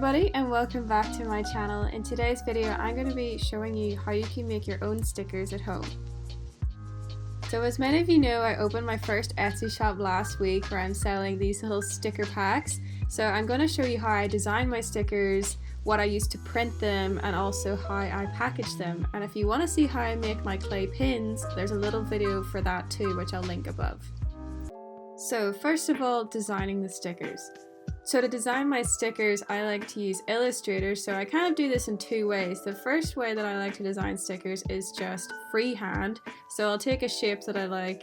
everybody and welcome back to my channel. In today's video I'm going to be showing you how you can make your own stickers at home. So as many of you know, I opened my first Etsy shop last week where I'm selling these little sticker packs. So I'm going to show you how I design my stickers, what I use to print them, and also how I package them. And if you want to see how I make my clay pins, there's a little video for that too, which I'll link above. So first of all, designing the stickers. So to design my stickers, I like to use Illustrator, so I kind of do this in two ways. The first way that I like to design stickers is just freehand. So I'll take a shape that I like,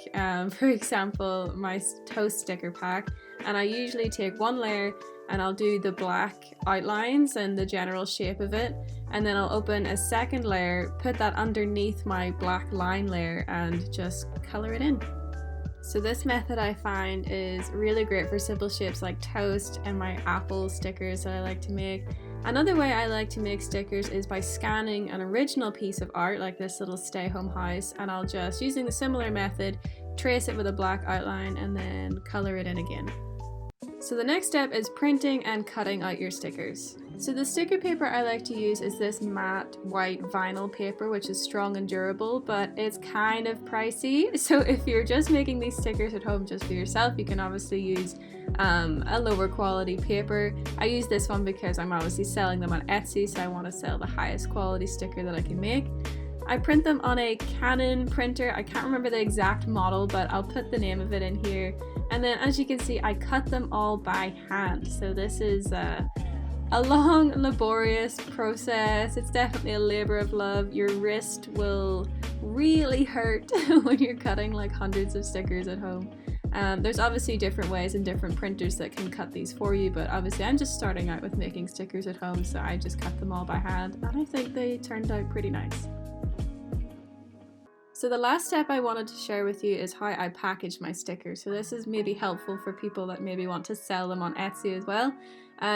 for example, my toast sticker pack, and I usually take one layer and I'll do the black outlines and the general shape of it, and then I'll open a second layer, put that underneath my black line layer and just color it in. So this method I find is really great for simple shapes like toast and my apple stickers that I like to make. Another way I like to make stickers is by scanning an original piece of art like this little stay home house, and I'll just, using the similar method, trace it with a black outline and then color it in again. So the next step is printing and cutting out your stickers. So the sticker paper I like to use is this matte white vinyl paper, which is strong and durable, but it's kind of pricey. So if you're just making these stickers at home just for yourself, you can obviously use a lower quality paper. I use this one because I'm obviously selling them on Etsy, so I want to sell the highest quality sticker that I can make. I print them on a Canon printer. I can't remember the exact model, but I'll put the name of it in here. And then as you can see, I cut them all by hand. So this is a long, laborious process. It's definitely a labor of love. Your wrist will really hurt when you're cutting like hundreds of stickers at home. There's obviously different ways and different printers that can cut these for you, but obviously I'm just starting out with making stickers at home, so I just cut them all by hand, and I think they turned out pretty nice. So the last step I wanted to share with you is how I package my stickers. So this is maybe helpful for people that maybe want to sell them on Etsy as well.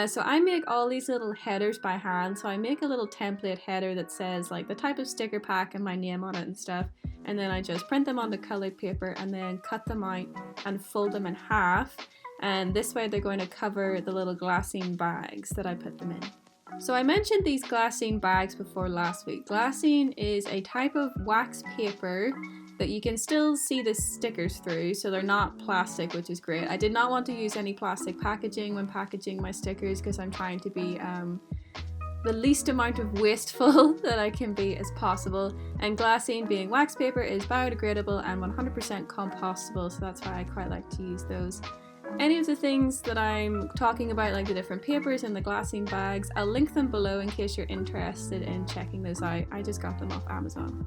So I make all these little headers by hand. So I make a little template header that says like the type of sticker pack and my name on it and stuff. And then I just print them onto colored paper and then cut them out and fold them in half. And this way they're going to cover the little glassine bags that I put them in. So I mentioned these glassine bags before last week. Glassine is a type of wax paper that you can still see the stickers through, so they're not plastic, which is great. I did not want to use any plastic packaging when packaging my stickers because I'm trying to be the least amount of wasteful that I can be as possible. And glassine, being wax paper, is biodegradable and 100% compostable, so that's why I quite like to use those. Any of the things that I'm talking about, like the different papers and the glassine bags, I'll link them below in case you're interested in checking those out. I just got them off Amazon.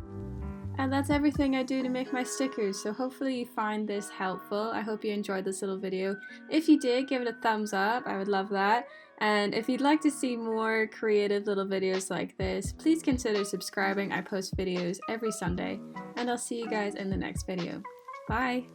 And that's everything I do to make my stickers, so hopefully you find this helpful. I hope you enjoyed this little video. If you did, give it a thumbs up, I would love that. And if you'd like to see more creative little videos like this, please consider subscribing. I post videos every Sunday, and I'll see you guys in the next video. Bye!